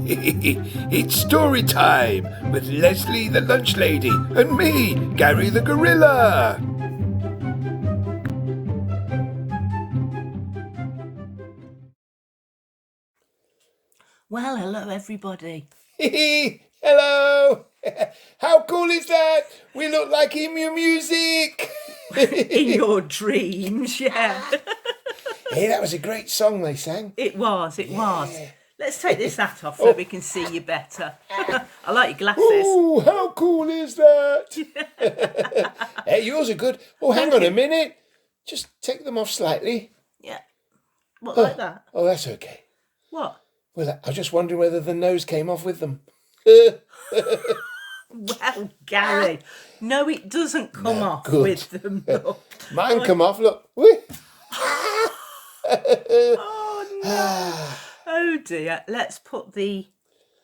It's story time with Lesley the lunch lady and me, Gary the gorilla. Well, hello everybody. Hello. How cool is that? We look like emu music. In your dreams, yeah. Hey, that was a great song they sang. It was. Let's take this hat off so we can see you better. I like your glasses. Oh, how cool is that? Hey, yours are good. Oh, hang on a minute. Just take them off slightly. Yeah. What, like that? Oh, that's okay. What? Well, I was just wondering whether the nose came off with them. Well, Gary, no, it doesn't come off good. with them. Look. Mine come off, look. Oh, no. Oh, dear. Let's put the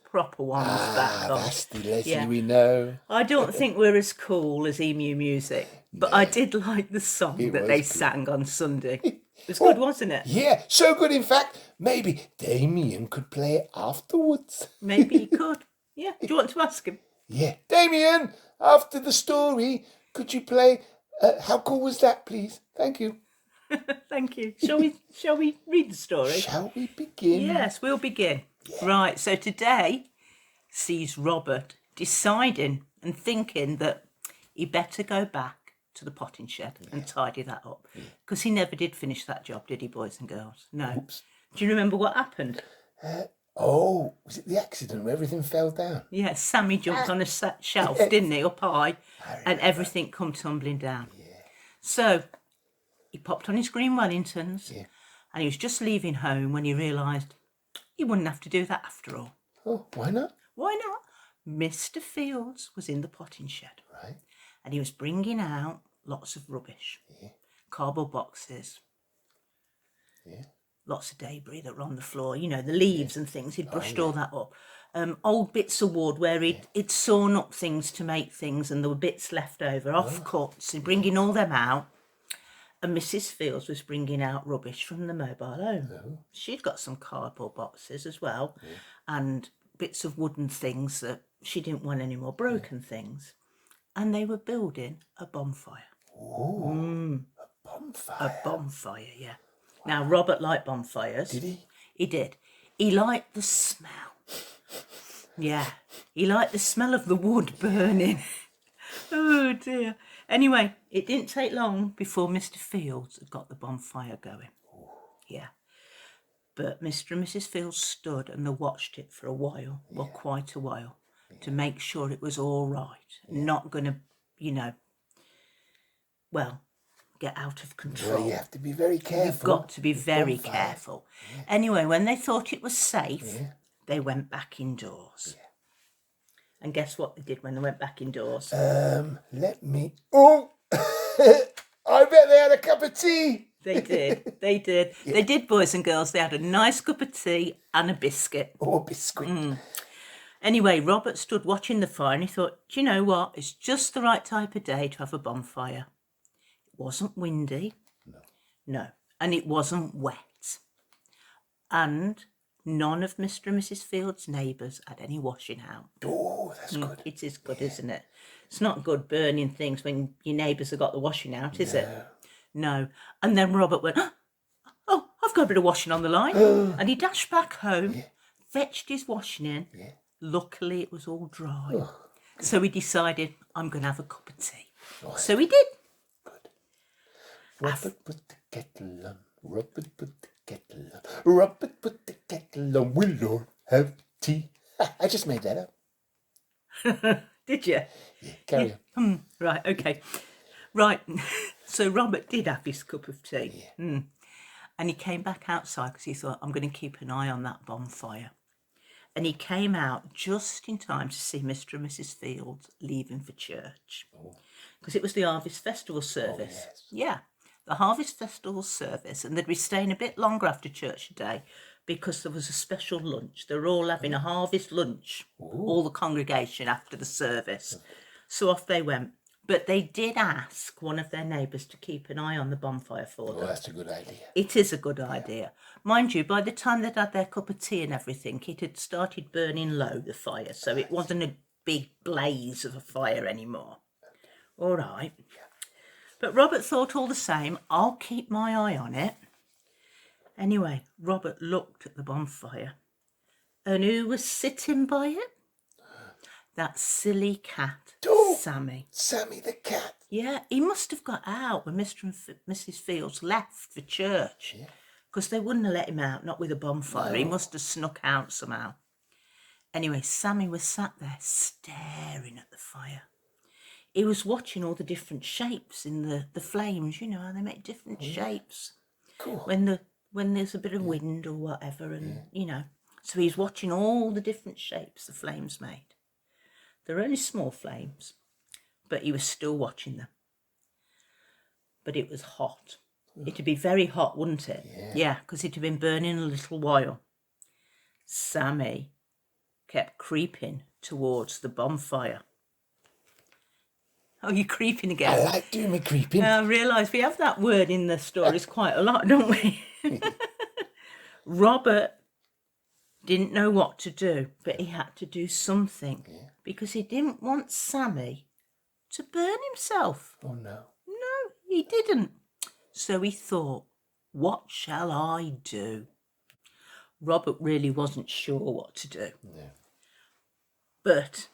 proper ones back on. That's the Lesley we know. I don't think we're as cool as emu music, but I did like the song that they sang on Sunday. It was good, wasn't it? Yeah, so good, in fact, maybe Damien could play it afterwards. Maybe he could. Yeah. Do you want to ask him? Yeah. Damien, after the story, could you play How Cool Was That, please? Thank you. Thank you. Shall we read the story? Shall we begin? Yes, we'll begin. Yeah. Right, so today sees Robert deciding and thinking that he better go back to the potting shed and tidy that up. Because he never did finish that job, did he, boys and girls? No. Oops. Do you remember what happened? Was it the accident where everything fell down? Yeah, Sammy jumped on a shelf, didn't he, up high, and everything come tumbling down. Yeah. So he popped on his green Wellingtons and he was just leaving home when he realised he wouldn't have to do that after all. Oh, why not? Why not? Mr. Fields was in the potting shed. Right. And he was bringing out lots of rubbish. Yeah. Cardboard boxes. Yeah. Lots of debris that were on the floor. You know, the leaves and things. He'd brushed all that up. Old bits of wood where he'd sawn up things to make things and there were bits left over, off-cuts, and bringing all them out. And Mrs. Fields was bringing out rubbish from the mobile home. Oh. She'd got some cardboard boxes as well and bits of wooden things that she didn't want any more, broken things. And they were building a bonfire. Oh, a bonfire. A bonfire, yeah. Wow. Now, Robert liked bonfires. Did he? He did. He liked the smell. Yeah, he liked the smell of the wood burning. Oh, dear. Anyway, it didn't take long before Mr. Fields had got the bonfire going. Yeah. But Mr. and Mrs. Fields stood and they watched it for a while, quite a while, to make sure it was all right. Not going to, get out of control. Well, you have to be very careful. You've got to be very careful. Yeah. Anyway, when they thought it was safe, they went back indoors. Yeah. And guess what they did when they went back indoors? Oh, I bet they had a cup of tea. They did. Yeah. They did, boys and girls. They had a nice cup of tea and a biscuit. Oh, a biscuit. Anyway, Robert stood watching the fire and he thought, do you know what? It's just the right type of day to have a bonfire. It wasn't windy. No. And it wasn't wet. And none of Mr. and Mrs. Fields' neighbours had any washing out. Oh, that's good. It is good, isn't it? It's not good burning things when your neighbours have got the washing out, is it? No. And then Robert went, oh, I've got a bit of washing on the line. And he dashed back home, fetched his washing in. Yeah. Luckily, it was all dry. So he decided, I'm going to have a cup of tea. Oh, so he did. Good. Robert put the kettle on. Robert put the kettle on. Robert put the kettle on. We'll all have tea. I just made that up. Did you? Yeah, carry on. Right, okay. Right, so Robert did have his cup of tea. Yeah. And he came back outside because he thought, I'm going to keep an eye on that bonfire. And he came out just in time to see Mr. and Mrs. Fields leaving for church. Because it was the Harvest Festival service. Oh, yes. Yeah, the Harvest Festival service. And they'd be staying a bit longer after church today because there was a special lunch. They were all having a harvest lunch, all the congregation after the service. So off they went. But they did ask one of their neighbours to keep an eye on the bonfire for Oh, them. that's a good idea. It is a good idea. Mind you, by the time they'd had their cup of tea and everything, it had started burning low, the fire, so it wasn't a big blaze of a fire anymore. All right. But Robert thought all the same, I'll keep my eye on it. Anyway, Robert looked at the bonfire. And who was sitting by it? That silly cat, Oh, Sammy. Sammy the cat. Yeah, he must have got out when Mr. and Mrs. Fields left for church. Because they wouldn't have let him out, not with a bonfire. No. He must have snuck out somehow. Anyway, Sammy was sat there staring at the fire. He was watching all the different shapes in the flames. You know how they make different shapes. Cool. When there's a bit of wind or whatever, and you know. So he's watching all the different shapes the flames made. They're only small flames, but he was still watching them. But it was hot. It'd be very hot, wouldn't it? Yeah, because it had been burning a little while. Sammy kept creeping towards the bonfire. Oh, you're creeping again. I like doing me creeping. I realise we have that word in the stories quite a lot, don't we? Robert didn't know what to do, but he had to do something because he didn't want Sammy to burn himself. Oh, no. No, he didn't. So he thought, what shall I do? Robert really wasn't sure what to do. Yeah. But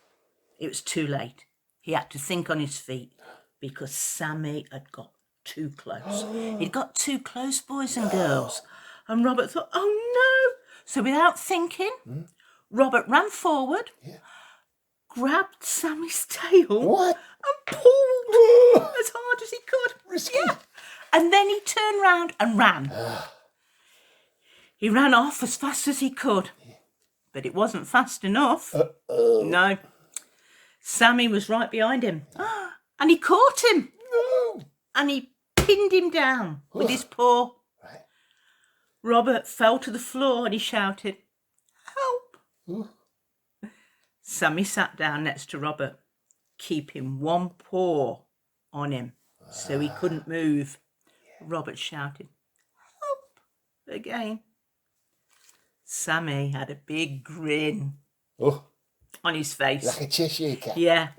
it was too late. He had to think on his feet because Sammy had got too close. He'd got too close, boys and girls. And Robert thought, oh no. So without thinking, Robert ran forward, grabbed Sammy's tail and pulled as hard as he could. Risky. Yeah. And then he turned round and ran. He ran off as fast as he could. But it wasn't fast enough. No. Sammy was right behind him. And he caught him. No. And he pinned him down with his paw. Right. Robert fell to the floor and he shouted, help. Sammy sat down next to Robert, keeping one paw on him so he couldn't move. Robert shouted, help, again. Sammy had a big grin on his face. Like a Cheshire cat. Yeah.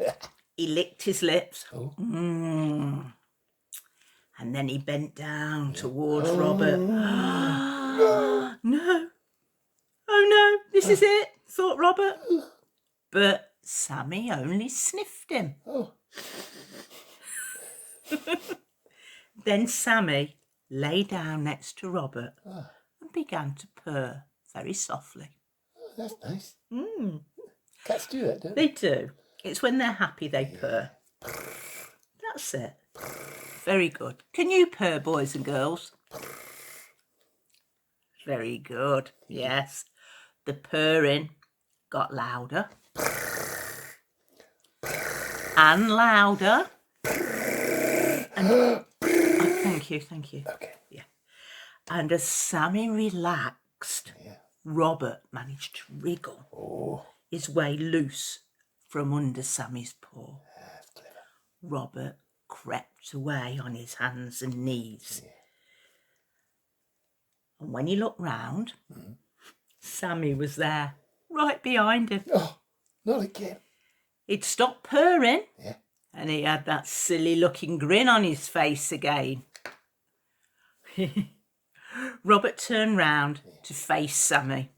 He licked his lips. And then he bent down towards Robert. No. No. Oh no, this is it, thought Robert. But Sammy only sniffed him. Then Sammy lay down next to Robert and began to purr very softly. Oh, that's nice. Cats do that, don't they? They do. It's when they're happy they purr. That's it. Very good. Can you purr, boys and girls? Very good. Yes. The purring got louder. And louder. And thank you. Okay. Yeah. And as Sammy relaxed, Robert managed to wriggle his way loose from under Sammy's paw. That's clever. Robert crept away on his hands and knees. And when he looked round, Sammy was there, right behind him. Oh, not again. He'd stopped purring, Yeah. and he had that silly-looking grin on his face again. Robert turned round to face Sammy.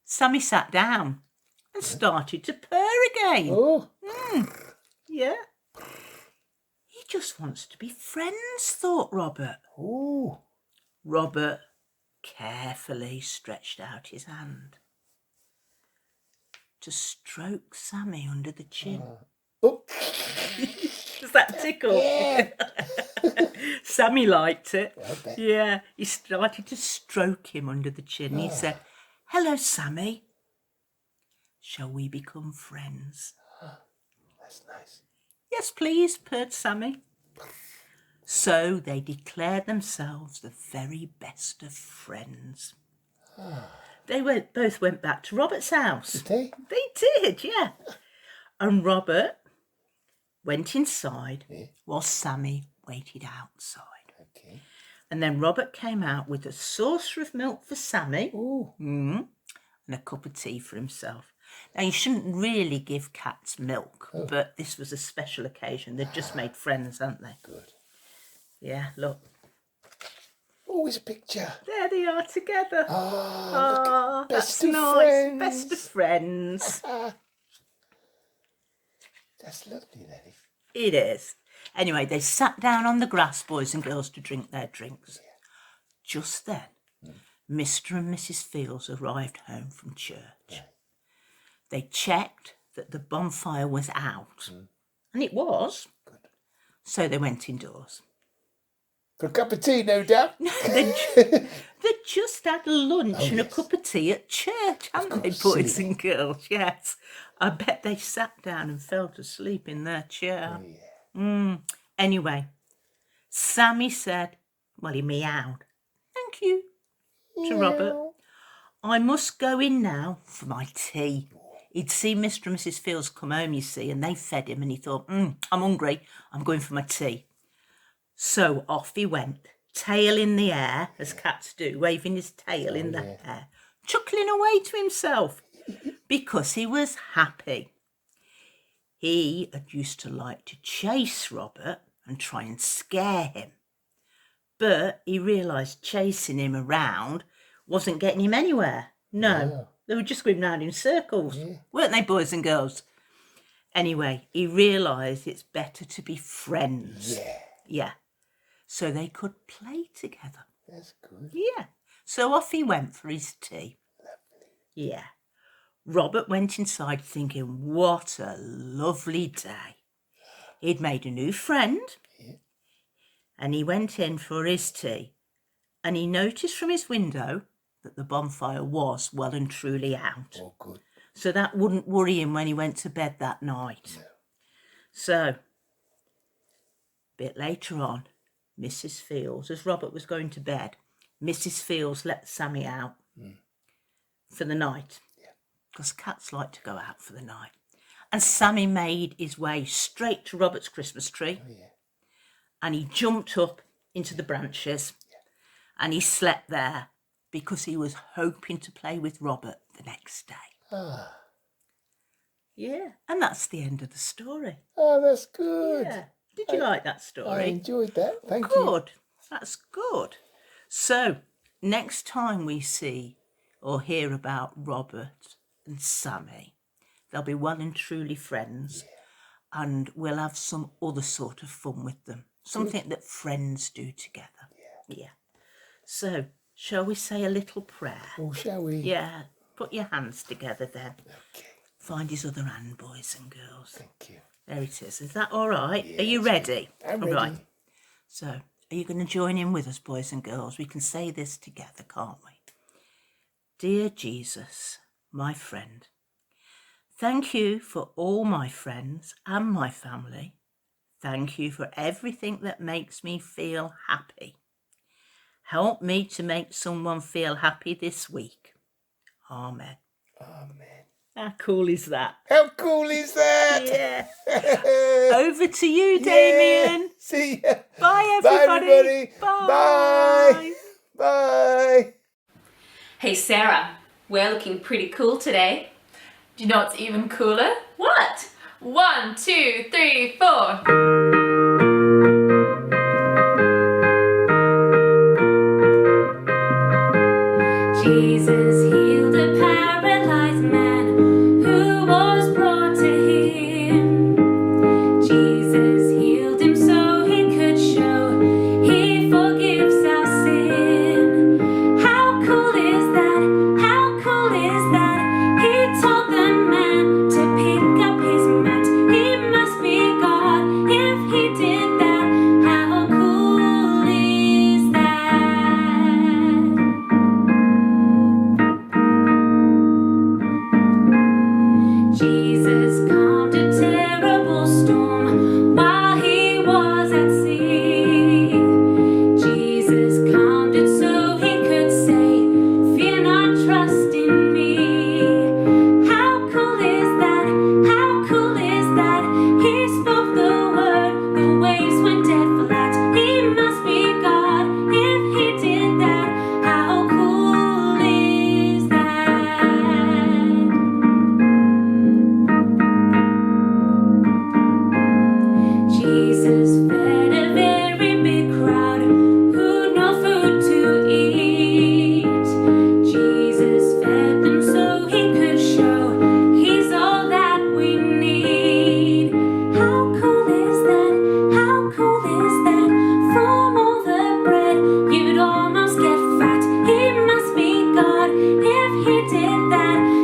Sammy sat down and started to purr again. Oh. Yeah. He just wants to be friends, thought Robert. Oh. Robert carefully stretched out his hand to stroke Sammy under the chin. Oh. Does that tickle? Yeah. Sammy liked it. I bet. Yeah, he started to stroke him under the chin. He said, hello, Sammy. Shall we become friends? That's nice. Yes, please, purred Sammy. So they declared themselves the very best of friends. They both went back to Robert's house. Did they? They did, yeah. And Robert went inside while Sammy waited outside. Okay. And then Robert came out with a saucer of milk for Sammy and a cup of tea for himself. Now, you shouldn't really give cats milk, but this was a special occasion. They'd just made friends, hadn't they? Good. Yeah, look. Oh, it's a picture. There they are together. Oh, that's of nice. friends. Best of friends. That's lovely, Lily. It is. Anyway, they sat down on the grass, boys and girls, to drink their drinks. Yeah. Just then, Mr. and Mrs. Fields arrived home from church. Right. They checked that the bonfire was out, and it was. Good. So they went indoors. For a cup of tea, no doubt. They just had lunch and a cup of tea at church, hadn't they, boys and girls? Yes. I bet they sat down and fell asleep in their chair. Oh, yeah. Anyway, Sammy said, well, he meowed, thank you, to Robert. I must go in now for my tea. He'd seen Mr. and Mrs. Fields come home, you see, and they fed him, and he thought, I'm hungry, I'm going for my tea. So off he went, tail in the air, as cats do, waving his tail in the air, chuckling away to himself because he was happy. He had used to like to chase Robert and try and scare him. But he realised chasing him around wasn't getting him anywhere. No, they were just going round in circles, weren't they, boys and girls? Anyway, he realised it's better to be friends. Yeah. So they could play together. That's good. Yeah. So off he went for his tea. Lovely. Yeah. Robert went inside thinking, what a lovely day. He'd made a new friend. And he went in for his tea. And he noticed from his window that the bonfire was well and truly out. Oh, good. So that wouldn't worry him when he went to bed that night. No. So, a bit later on, Mrs. Fields, as Robert was going to bed, Mrs. Fields let Sammy out for the night. Because cats like to go out for the night. And Sammy made his way straight to Robert's Christmas tree. Oh, yeah. And he jumped up into the branches and he slept there because he was hoping to play with Robert the next day. Yeah, and that's the end of the story. Oh, that's good. Yeah. Did you like that story? I enjoyed that. Thank you. Good. That's good. So, next time we see or hear about Robert and Sammy, they'll be well and truly friends, and we'll have some other sort of fun with them. Something that friends do together. Yeah. So, shall we say a little prayer? Oh, shall we? Yeah. Put your hands together then. Okay. Find his other hand, boys and girls. Thank you. There it is. Is that all right? Yeah, Are you ready? I'm All ready. right. So, are you going to join in with us, boys and girls? We can say this together, can't we? Dear Jesus, my friend, thank you for all my friends and my family. Thank you for everything that makes me feel happy. Help me to make someone feel happy this week. Amen. Amen. How cool is that? How cool is that? Yeah. Over to you, Damien. Yeah. See ya. Bye, Bye, everybody. everybody. Bye. Bye. Bye. Hey Sarah, we're looking pretty cool today. Do you know what's even cooler? What? 1, 2, 3, 4. Jesus healed a paralyzed man who was brought to him. Jesus healed him so he could show he forgives our sin. How cool is that? How cool is that? He told the man to pick up his mat. He must be God if he did that. How cool is that? Jesus calmed a terrible storm while he was at sea. Jesus calmed it so he could say, fear not, trust in me. How cool is that? How cool is that? He spoke the that